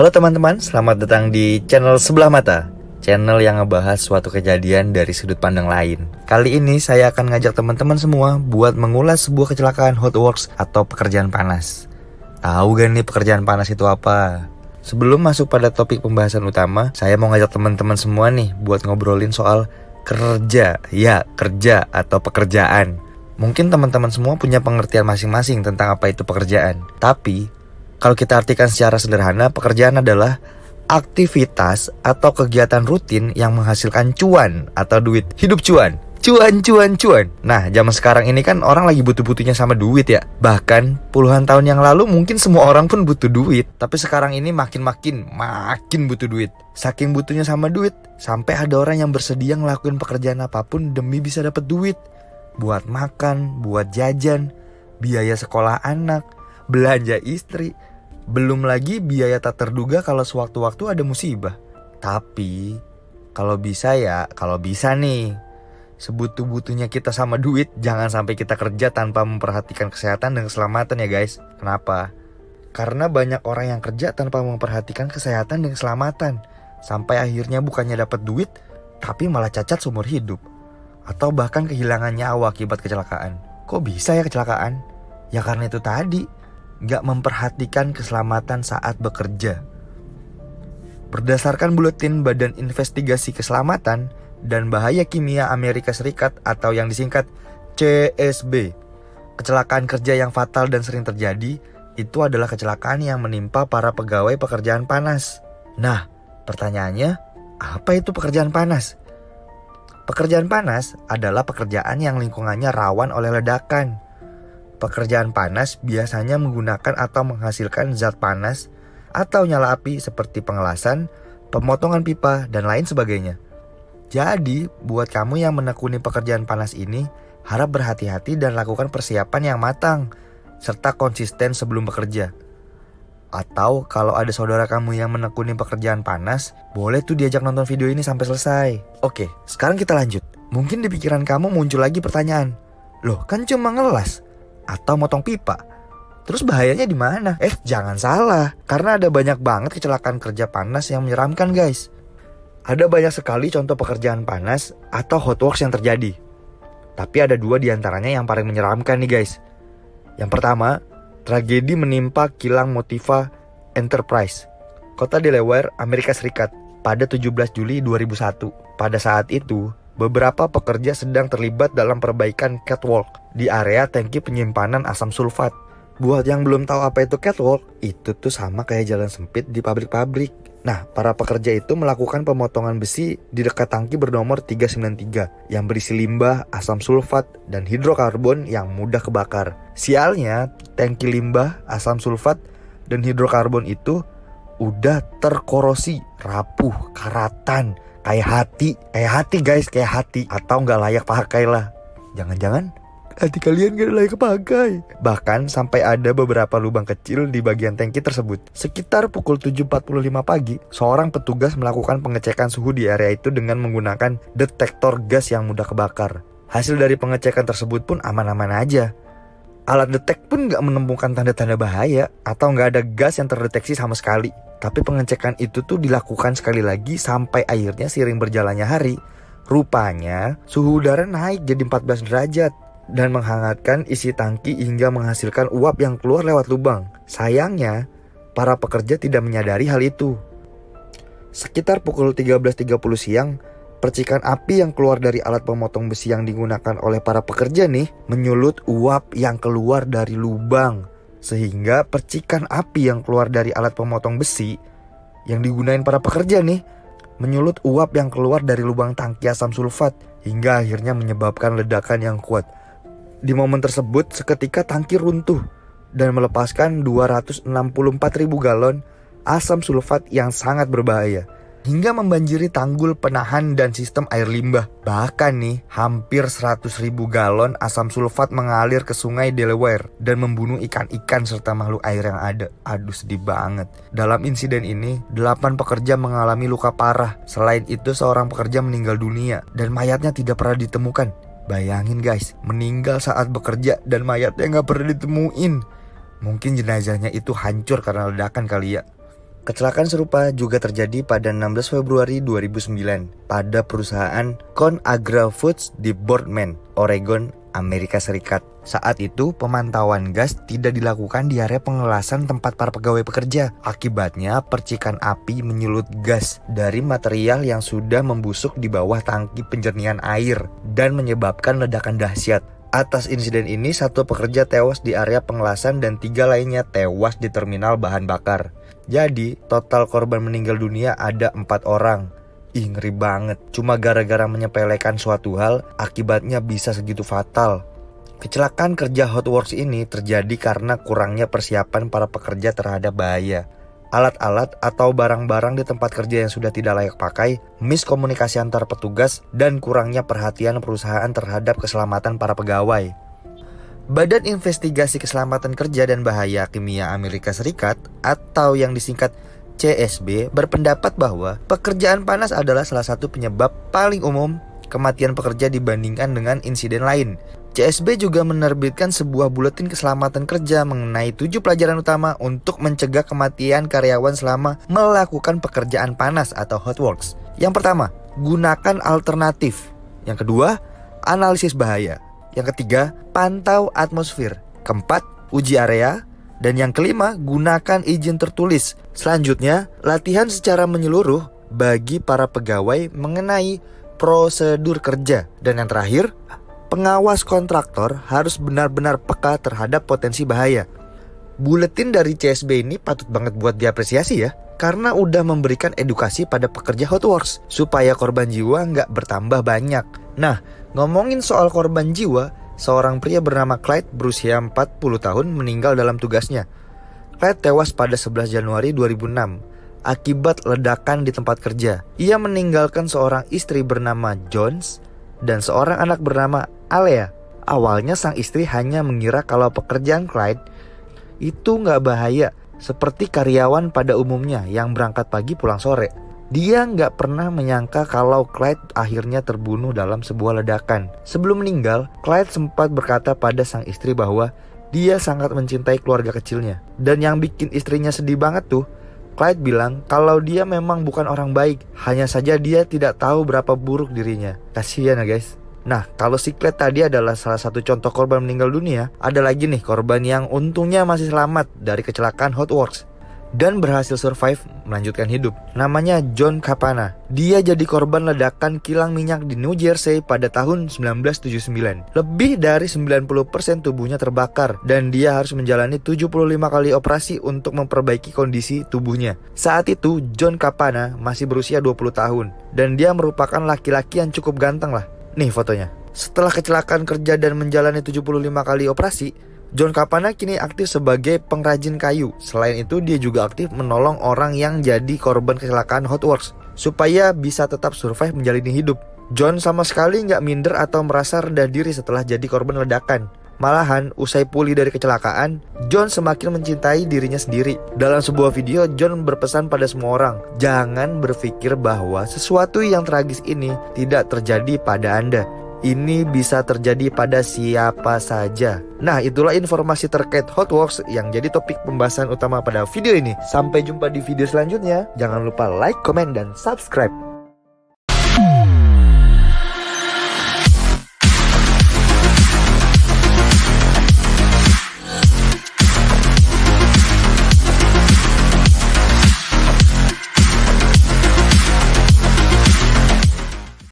Halo teman-teman, selamat datang di channel Sebelah Mata, channel yang ngebahas suatu kejadian dari sudut pandang lain. Kali ini saya akan ngajak teman-teman semua buat mengulas sebuah kecelakaan hot works atau pekerjaan panas. Tahu gak nih pekerjaan panas itu apa? Sebelum masuk pada topik pembahasan utama, saya mau ngajak teman-teman semua nih buat ngobrolin soal kerja. Ya, kerja atau pekerjaan. Mungkin teman-teman semua punya pengertian masing-masing tentang apa itu pekerjaan. Tapi kalau kita artikan secara sederhana, pekerjaan adalah aktivitas atau kegiatan rutin yang menghasilkan cuan atau duit. Hidup cuan. Cuan. Nah, zaman sekarang ini kan orang lagi butuh-butuhnya sama duit ya. Bahkan puluhan tahun yang lalu mungkin semua orang pun butuh duit. Tapi sekarang ini makin butuh duit. Saking butuhnya sama duit, sampai ada orang yang bersedia ngelakuin pekerjaan apapun demi bisa dapat duit. Buat makan, buat jajan, biaya sekolah anak, belanja istri. Belum lagi biaya tak terduga kalau sewaktu-waktu ada musibah. Tapi kalau bisa nih, sebutuh-butuhnya kita sama duit, jangan sampai kita kerja tanpa memperhatikan kesehatan dan keselamatan ya guys. Kenapa? Karena banyak orang yang kerja tanpa memperhatikan kesehatan dan keselamatan, sampai akhirnya bukannya dapat duit, tapi malah cacat seumur hidup, atau bahkan kehilangan nyawa akibat kecelakaan. Kok bisa ya kecelakaan? Ya karena itu tadi, gak memperhatikan keselamatan saat bekerja. Berdasarkan Buletin Badan Investigasi Keselamatan dan Bahaya Kimia Amerika Serikat atau yang disingkat CSB, kecelakaan kerja yang fatal dan sering terjadi itu adalah kecelakaan yang menimpa para pegawai pekerjaan panas. Nah, pertanyaannya, apa itu pekerjaan panas? Pekerjaan panas adalah pekerjaan yang lingkungannya rawan oleh ledakan. Pekerjaan panas biasanya menggunakan atau menghasilkan zat panas atau nyala api seperti pengelasan, pemotongan pipa, dan lain sebagainya. Jadi, buat kamu yang menekuni pekerjaan panas ini, harap berhati-hati dan lakukan persiapan yang matang, serta konsisten sebelum bekerja. Atau kalau ada saudara kamu yang menekuni pekerjaan panas, boleh tuh diajak nonton video ini sampai selesai. Oke, sekarang kita lanjut. Mungkin di pikiran kamu muncul lagi pertanyaan, loh kan cuma ngelas atau motong pipa, terus bahayanya di mana? Jangan salah, karena ada banyak banget kecelakaan kerja panas yang menyeramkan guys. Ada banyak sekali contoh pekerjaan panas atau hot works yang terjadi. Tapi ada dua diantaranya yang paling menyeramkan nih guys. Yang pertama, tragedi menimpa kilang Motiva Enterprise, kota Delaware, Amerika Serikat pada 17 Juli 2001. Pada saat itu, beberapa pekerja sedang terlibat dalam perbaikan catwalk di area tangki penyimpanan asam sulfat. Buat yang belum tahu apa itu catwalk, itu tuh sama kayak jalan sempit di pabrik-pabrik. Nah, para pekerja itu melakukan pemotongan besi di dekat tangki bernomor 393 yang berisi limbah, asam sulfat, dan hidrokarbon yang mudah kebakar. Sialnya, tangki limbah, asam sulfat, dan hidrokarbon itu udah terkorosi, rapuh, karatan, kayak hati guys, kayak hati. Atau gak layak pakai lah. Jangan-jangan hati kalian gak layak pakai. Bahkan sampai ada beberapa lubang kecil di bagian tangki tersebut. Sekitar pukul 7.45 pagi, seorang petugas melakukan pengecekan suhu di area itu dengan menggunakan detektor gas yang mudah kebakar. Hasil dari pengecekan tersebut pun aman-aman aja. Alat detek pun gak menemukan tanda-tanda bahaya atau gak ada gas yang terdeteksi sama sekali. Tapi pengecekan itu tuh dilakukan sekali lagi sampai akhirnya seiring berjalannya hari, rupanya suhu udara naik jadi 14 derajat dan menghangatkan isi tangki hingga menghasilkan uap yang keluar lewat lubang. Sayangnya, para pekerja tidak menyadari hal itu. Sekitar pukul 13.30 siang, percikan api yang keluar dari alat pemotong besi yang digunakan oleh para pekerja nih menyulut uap yang keluar dari lubang. Sehingga percikan api yang keluar dari alat pemotong besi yang digunakan para pekerja nih menyulut uap yang keluar dari lubang tangki asam sulfat hingga akhirnya menyebabkan ledakan yang kuat. Di momen tersebut seketika tangki runtuh dan melepaskan 264.000 galon asam sulfat yang sangat berbahaya hingga membanjiri tanggul penahan dan sistem air limbah. Bahkan nih, hampir 100.000 galon asam sulfat mengalir ke sungai Delaware dan membunuh ikan-ikan serta makhluk air yang ada. Aduh, sedih banget. Dalam insiden ini, 8 pekerja mengalami luka parah. Selain itu, seorang pekerja meninggal dunia dan mayatnya tidak pernah ditemukan. Bayangin guys, meninggal saat bekerja dan mayatnya gak pernah ditemuin. Mungkin jenazahnya itu hancur karena ledakan kali ya. Kecelakaan serupa juga terjadi pada 16 Februari 2009 pada perusahaan ConAgra Foods di Boardman, Oregon, Amerika Serikat. Saat itu pemantauan gas tidak dilakukan di area pengelasan tempat para pegawai bekerja. Akibatnya percikan api menyulut gas dari material yang sudah membusuk di bawah tangki penjernihan air dan menyebabkan ledakan dahsyat. Atas insiden ini, 1 pekerja tewas di area pengelasan dan 3 lainnya tewas di terminal bahan bakar. Jadi, total korban meninggal dunia ada 4 orang. Ih, ngeri banget. Cuma gara-gara menyepelekan suatu hal, akibatnya bisa segitu fatal. Kecelakaan kerja Hotworks ini terjadi karena kurangnya persiapan para pekerja terhadap bahaya. Alat-alat atau barang-barang di tempat kerja yang sudah tidak layak pakai, miskomunikasi antar petugas, dan kurangnya perhatian perusahaan terhadap keselamatan para pegawai. Badan Investigasi Keselamatan Kerja dan Bahaya Kimia Amerika Serikat atau yang disingkat CSB berpendapat bahwa pekerjaan panas adalah salah satu penyebab paling umum kematian pekerja dibandingkan dengan insiden lain. CSB juga menerbitkan sebuah buletin keselamatan kerja mengenai 7 pelajaran utama untuk mencegah kematian karyawan selama melakukan pekerjaan panas atau hotworks. Yang pertama, gunakan alternatif. Yang kedua, analisis bahaya. Yang ketiga, pantau atmosfer. Keempat, uji area. Dan yang kelima, gunakan izin tertulis. Selanjutnya, latihan secara menyeluruh bagi para pegawai mengenai prosedur kerja. Dan yang terakhir, pengawas kontraktor harus benar-benar peka terhadap potensi bahaya. Buletin dari CSB ini patut banget buat diapresiasi ya, karena udah memberikan edukasi pada pekerja hotworks supaya korban jiwa nggak bertambah banyak. Nah, ngomongin soal korban jiwa, seorang pria bernama Clyde berusia 40 tahun meninggal dalam tugasnya. Clyde tewas pada 11 Januari 2006 akibat ledakan di tempat kerja. Ia meninggalkan seorang istri bernama Jones dan seorang anak bernama Alea. Awalnya sang istri hanya mengira kalau pekerjaan Clyde itu nggak bahaya seperti karyawan pada umumnya yang berangkat pagi pulang sore. Dia nggak pernah menyangka kalau Clyde akhirnya terbunuh dalam sebuah ledakan. Sebelum meninggal, Clyde sempat berkata pada sang istri bahwa dia sangat mencintai keluarga kecilnya. Dan yang bikin istrinya sedih banget tuh, Clyde bilang kalau dia memang bukan orang baik, hanya saja dia tidak tahu berapa buruk dirinya. Kasihan ya guys. Nah, kalau si Clyde tadi adalah salah satu contoh korban meninggal dunia, ada lagi nih korban yang untungnya masih selamat dari kecelakaan hotworks dan berhasil survive melanjutkan hidup. Namanya John Capana. Dia jadi korban ledakan kilang minyak di New Jersey pada tahun 1979. Lebih dari 90% tubuhnya terbakar dan dia harus menjalani 75 kali operasi untuk memperbaiki kondisi tubuhnya. Saat itu John Capana masih berusia 20 tahun dan dia merupakan laki-laki yang cukup ganteng lah. Nih fotonya. Setelah kecelakaan kerja dan menjalani 75 kali operasi, John Capana kini aktif sebagai pengrajin kayu. Selain itu, dia juga aktif menolong orang yang jadi korban kecelakaan hotworks supaya bisa tetap survive menjalani hidup. John sama sekali nggak minder atau merasa rendah diri setelah jadi korban ledakan. Malahan, usai pulih dari kecelakaan, John semakin mencintai dirinya sendiri. Dalam sebuah video, John berpesan pada semua orang, jangan berpikir bahwa sesuatu yang tragis ini tidak terjadi pada Anda. Ini bisa terjadi pada siapa saja. Nah, itulah informasi terkait hotworks yang jadi topik pembahasan utama pada video ini. Sampai jumpa di video selanjutnya. Jangan lupa like, comment, dan subscribe.